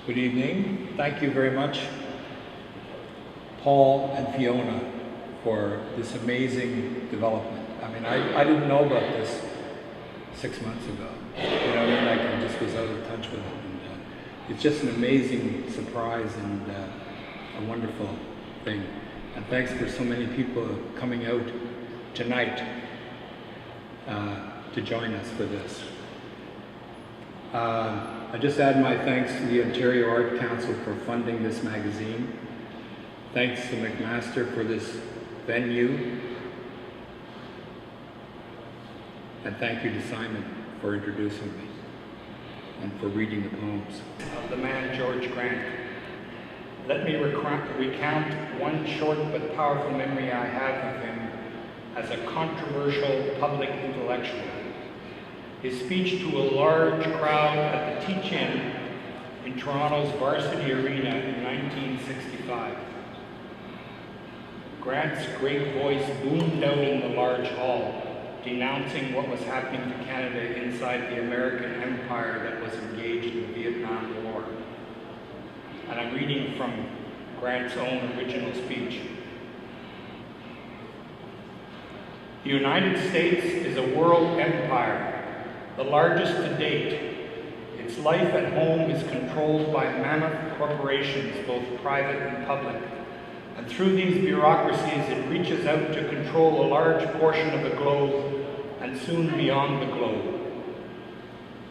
Good evening. Thank you very much, Paul and Fiona, for this amazing development. I mean, I didn't know about this 6 months ago. You know what I mean? Like, I just was out of touch with it. And, it's just an amazing surprise and a wonderful thing. And thanks for so many people coming out tonight to join us for this. I just add my thanks to the Ontario Art Council for funding this magazine. Thanks to McMaster for this venue. And thank you to Simon for introducing me and for reading the poems. Of the man George Grant. Let me recount one short but powerful memory I have of him as a controversial public intellectual. His speech to a large crowd at the Teach-In in Toronto's Varsity Arena in 1965. Grant's great voice boomed out in the large hall, denouncing what was happening to Canada inside the American empire that was engaged in the Vietnam War. And I'm reading from Grant's own original speech. The United States is a world empire, the largest to date. Its life at home is controlled by mammoth corporations, both private and public. And through these bureaucracies, it reaches out to control a large portion of the globe and soon beyond the globe.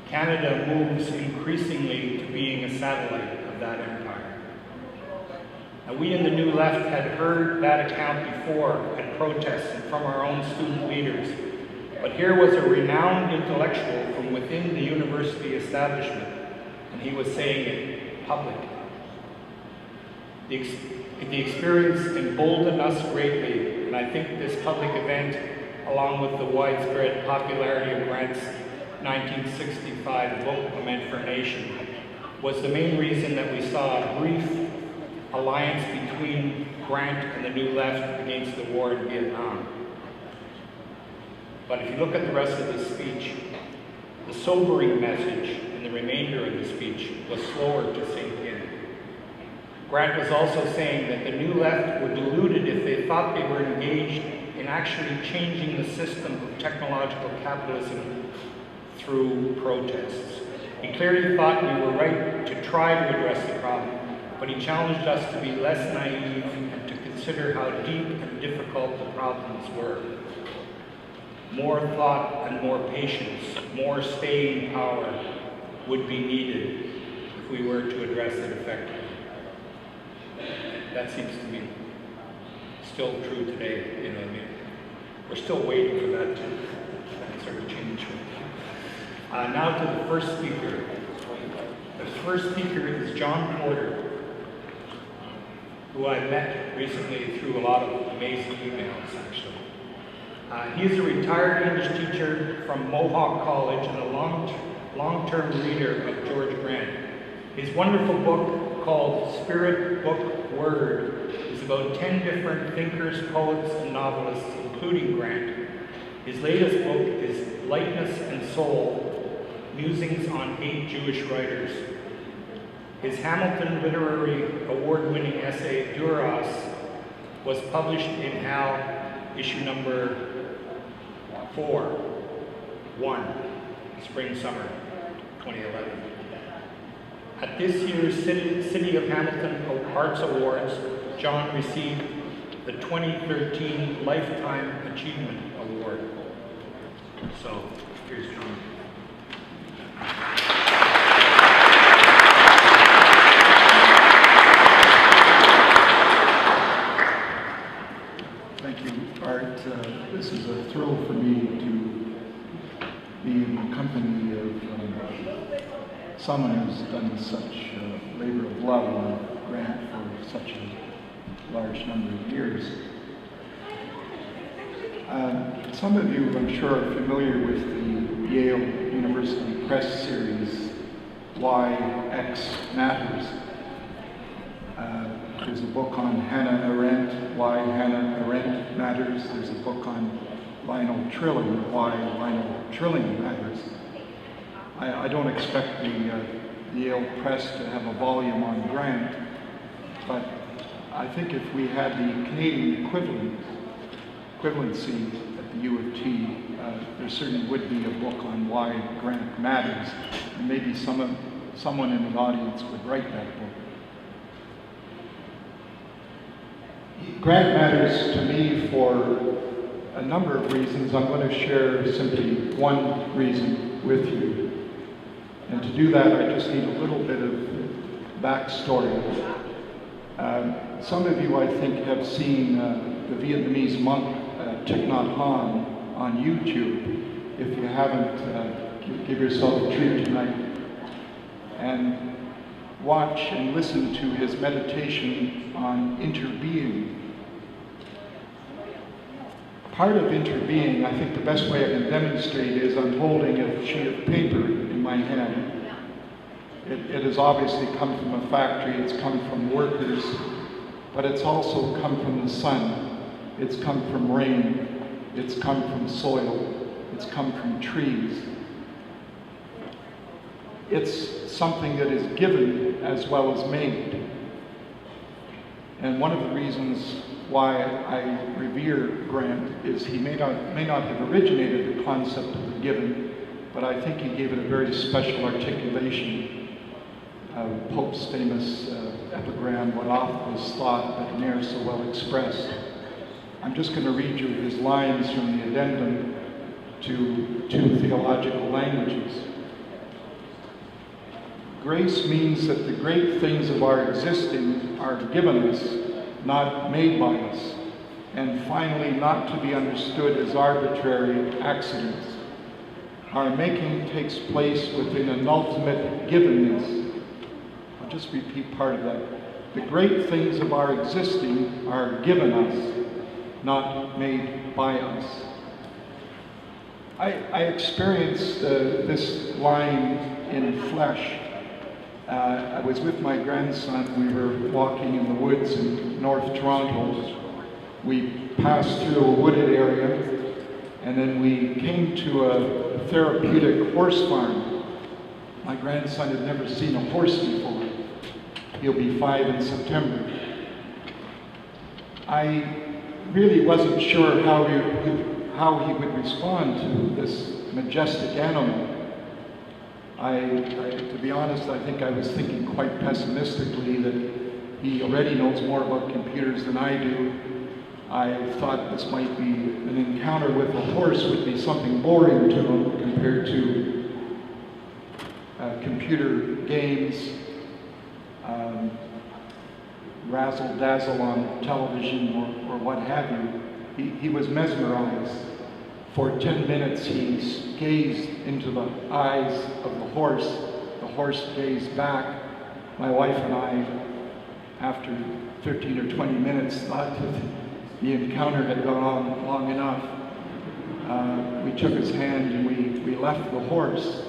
Canada moves increasingly to being a satellite of that empire. And we in the New Left had heard that account before at protests and from our own student leaders. But here was a renowned intellectual from within the university establishment, and he was saying it publicly. The experience emboldened us greatly, and I think this public event, along with the widespread popularity of Grant's 1965 book, A Meant for a Nation, was the main reason that we saw a brief alliance between Grant and the New Left against the war in Vietnam. But if you look at the rest of the speech, the sobering message in the remainder of the speech was slower to sink in. Grant was also saying that the New Left were deluded if they thought they were engaged in actually changing the system of technological capitalism through protests. He clearly thought we were right to try to address the problem, but he challenged us to be less naive and to consider how deep and difficult the problems were. More thought and more patience, more staying power would be needed if we were to address it effectively. That seems to be still true today, you know what I mean? We're still waiting for that to sort of change. Now to the first speaker. The first speaker is John Porter, who I met recently through a lot of amazing emails, actually. He is a retired English teacher from Mohawk College and a long-term reader of George Grant. His wonderful book called Spirit Book Word is about 10 different thinkers, poets, and novelists, including Grant. His latest book is Lightness and Soul, Musings on 8 Jewish Writers. His Hamilton Literary Award-winning essay, Duras, was published in HAL, issue number 1, Spring-Summer 2011. At this year's City of Hamilton Arts Awards, John received the 2013 Lifetime Achievement Award. So, here's John. Thank you, Art. This is a thrill for me to be in the company of someone who's done such labor of love on Grant for such a large number of years. Some of you, I'm sure, are familiar with the Yale University Press series, Why X Matters. There's a book on Hannah Arendt, Why Hannah Arendt Matters. There's a book on Lionel Trilling, Why Lionel Trilling Matters. I don't expect the Yale Press to have a volume on Grant, but I think if we had the Canadian equivalency at the U of T, there certainly would be a book on why Grant matters, and maybe someone in the audience would write that book. Grant matters to me for a number of reasons. I'm going to share simply one reason with you. And to do that, I just need a little bit of backstory. Some of you, I think, have seen the Vietnamese monk Thich Nhat Hanh on YouTube. If you haven't, give yourself a treat tonight and watch and listen to his meditation on interbeing. Part of interbeing, I think the best way I can demonstrate is I'm holding a sheet of paper in my hand. It has obviously come from a factory, it's come from workers, but it's also come from the sun, it's come from rain, it's come from soil, it's come from trees. It's something that is given as well as made. And one of the reasons why I revere Grant is he may not have originated the concept of the given, but I think he gave it a very special articulation. Pope's famous epigram, "What oft was thought, but ne'er so well expressed." I'm just going to read you his lines from the addendum to two theological languages. Grace means that the great things of our existing are given us, not made by us, and finally not to be understood as arbitrary accidents. Our making takes place within an ultimate givenness. I'll just repeat part of that. The great things of our existing are given us, not made by us. I experienced this line in flesh. I was with my grandson. We were walking in the woods in North Toronto. We passed through a wooded area, and then we came to a therapeutic horse farm. My grandson had never seen a horse before. He'll be 5 in September. I really wasn't sure how he would respond to this majestic animal. To be honest, I think I was thinking quite pessimistically that he already knows more about computers than I do. I thought this might be an encounter with a horse would be something boring to him compared to computer games, razzle-dazzle on television or what have you. He was mesmerized. For 10 minutes he gazed into the eyes of the horse gazed back. My wife and I, after 15 or 20 minutes, thought that the encounter had gone on long enough. We took his hand and we left the horse.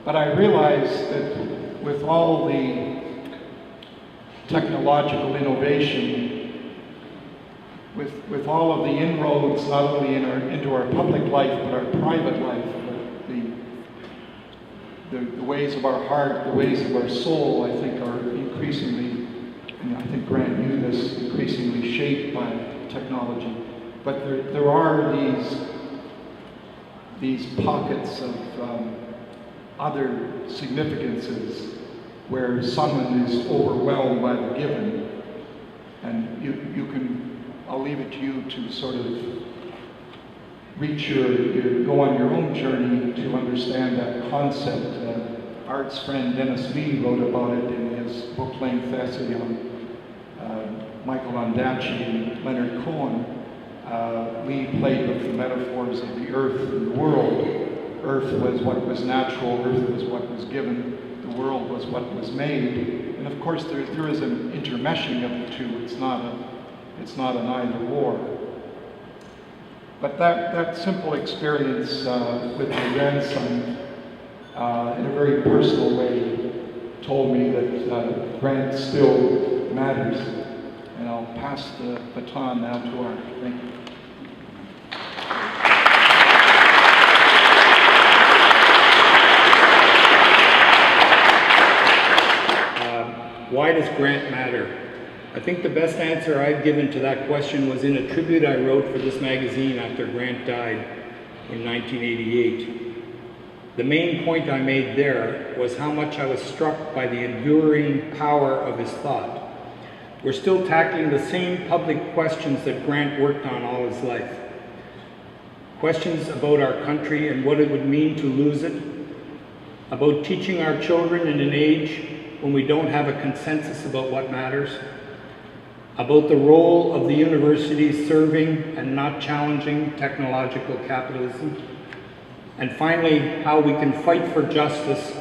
But I realized that with all the technological innovation, with all of the inroads, not only into our public life, but our private life, the ways of our heart, the ways of our soul, I think are increasingly, and I think Grant knew this, increasingly shaped by technology. But there are these pockets of other significances where someone is overwhelmed by the given, and you can, I'll leave it to you to sort of go on your own journey to understand that concept. Art's friend Dennis Lee wrote about it in his book-length essay on Michael Ondaatje and Leonard Cohen. Lee played with the metaphors of the earth and the world. Earth was what was natural, earth was what was given, the world was what was made. And of course there is an intermeshing of the two. It's not an either or. But that simple experience with my grandson, in a very personal way, told me that Grant still matters. And I'll pass the baton now to Art. Thank you. Why does Grant matter? I think the best answer I've given to that question was in a tribute I wrote for this magazine after Grant died in 1988. The main point I made there was how much I was struck by the enduring power of his thought. We're still tackling the same public questions that Grant worked on all his life. Questions about our country and what it would mean to lose it, about teaching our children in an age when we don't have a consensus about what matters, about the role of the universities serving and not challenging technological capitalism, and finally, how we can fight for justice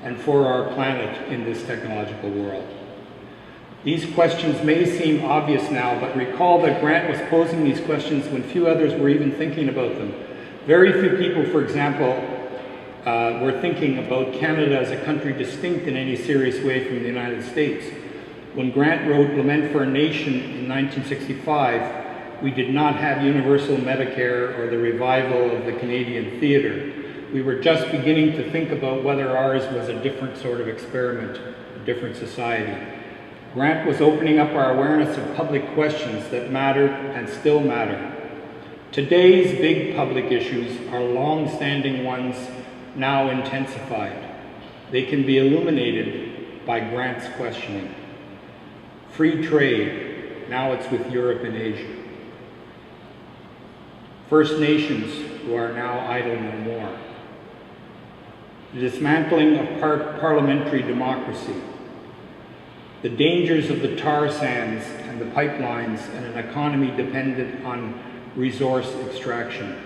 and for our planet in this technological world. These questions may seem obvious now, but recall that Grant was posing these questions when few others were even thinking about them. Very few people, for example, were thinking about Canada as a country distinct in any serious way from the United States. When Grant wrote Lament for a Nation in 1965, we did not have universal Medicare or the revival of the Canadian theatre. We were just beginning to think about whether ours was a different sort of experiment, a different society. Grant was opening up our awareness of public questions that mattered and still matter. Today's big public issues are long-standing ones, now intensified. They can be illuminated by Grant's questioning. Free trade, now it's with Europe and Asia. First Nations, who are now idle no more. The dismantling of parliamentary democracy. The dangers of the tar sands and the pipelines and an economy dependent on resource extraction.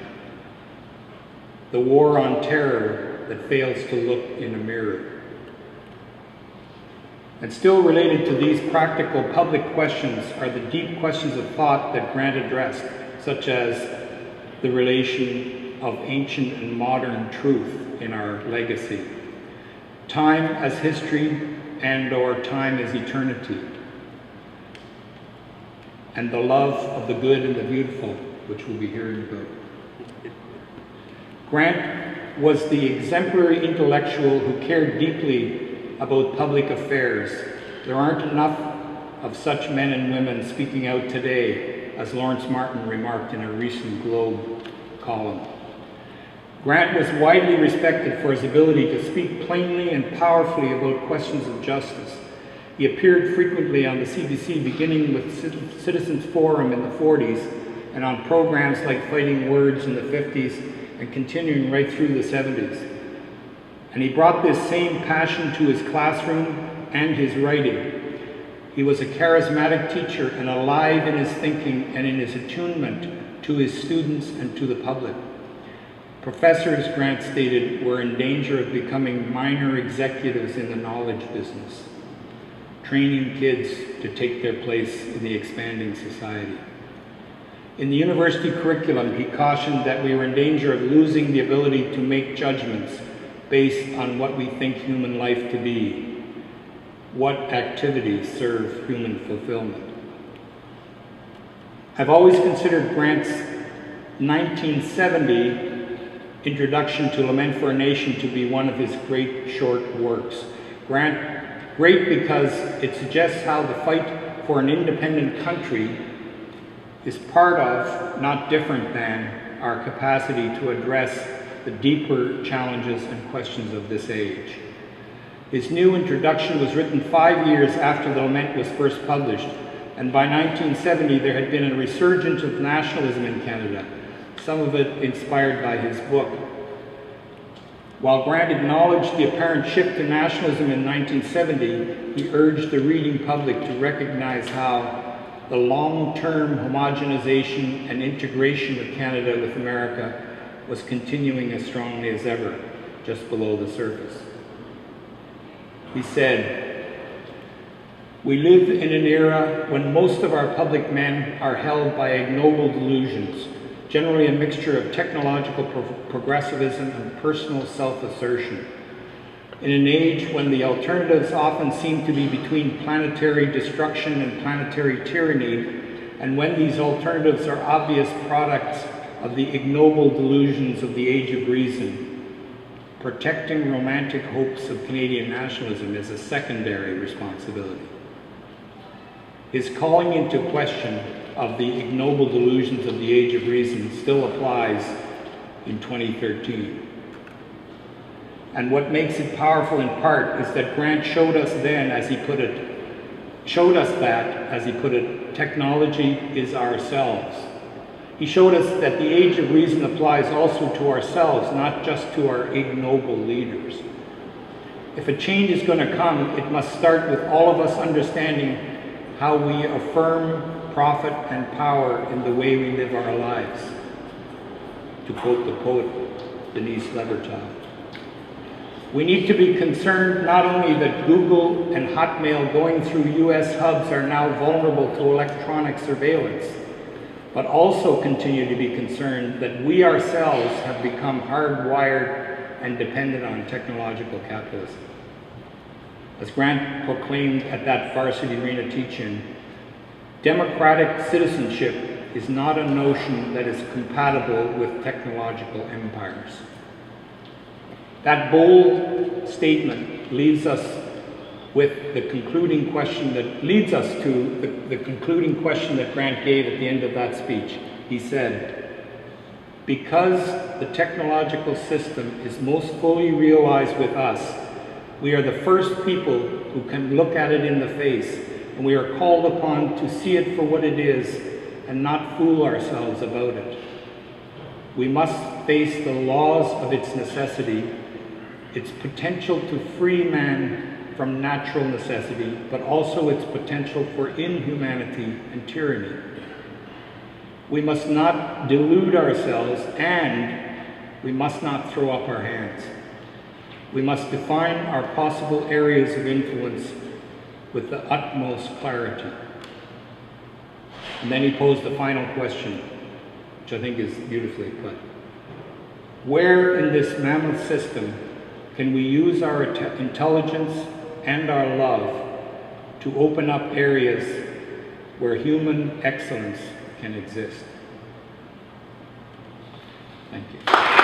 The war on terror that fails to look in a mirror. And still related to these practical public questions are the deep questions of thought that Grant addressed, such as the relation of ancient and modern truth in our legacy, time as history and/or time as eternity, and the love of the good and the beautiful, which we'll be hearing about. Grant was the exemplary intellectual who cared deeply about public affairs. There aren't enough of such men and women speaking out today, as Lawrence Martin remarked in a recent Globe column. Grant was widely respected for his ability to speak plainly and powerfully about questions of justice. He appeared frequently on the CBC, beginning with Citizens Forum in the 40s, and on programs like Fighting Words in the 50s, and continuing right through the 70s. And he brought this same passion to his classroom and his writing. He was a charismatic teacher and alive in his thinking and in his attunement to his students and to the public. Professors, Grant stated, were in danger of becoming minor executives in the knowledge business, training kids to take their place in the expanding society. In the university curriculum, he cautioned that we were in danger of losing the ability to make judgments based on what we think human life to be, what activities serve human fulfillment. I've always considered Grant's 1970 introduction to Lament for a Nation to be one of his great short works. Great because it suggests how the fight for an independent country is part of, not different than, our capacity to address the deeper challenges and questions of this age. His new introduction was written 5 years after the Lament was first published, and by 1970 there had been a resurgence of nationalism in Canada, some of it inspired by his book. While Grant acknowledged the apparent shift in nationalism in 1970, he urged the reading public to recognize how the long-term homogenization and integration of Canada with America was continuing as strongly as ever, just below the surface. He said, "We live in an era when most of our public men are held by ignoble delusions, generally a mixture of technological progressivism and personal self-assertion. In an age when the alternatives often seem to be between planetary destruction and planetary tyranny, and when these alternatives are obvious products of the ignoble delusions of the age of reason, Protecting romantic hopes of Canadian nationalism is a secondary responsibility. His calling into question of the ignoble delusions of the Age of Reason still applies in 2013. And what makes it powerful in part is that Grant showed us then, as he put it, technology is ourselves. He showed us that the Age of Reason applies also to ourselves, not just to our ignoble leaders. If a change is going to come, it must start with all of us understanding how we affirm profit and power in the way we live our lives. To quote the poet Denise Levertov. We need to be concerned not only that Google and Hotmail going through US hubs are now vulnerable to electronic surveillance, but also continue to be concerned that we ourselves have become hardwired and dependent on technological capitalism. As Grant proclaimed at that Varsity Arena teach-in, democratic citizenship is not a notion that is compatible with technological empires. That bold statement leaves us with the concluding question that leads us to the concluding question that Grant gave at the end of that speech. He said, "Because the technological system is most fully realized with us, we are the first people who can look at it in the face, and we are called upon to see it for what it is and not fool ourselves about it. We must face the laws of its necessity, its potential to free man from natural necessity, but also its potential for inhumanity and tyranny. We must not delude ourselves, and we must not throw up our hands. We must define our possible areas of influence with the utmost clarity." And then he posed the final question, which I think is beautifully put. Where in this mammoth system can we use our intelligence and our love to open up areas where human excellence can exist? Thank you.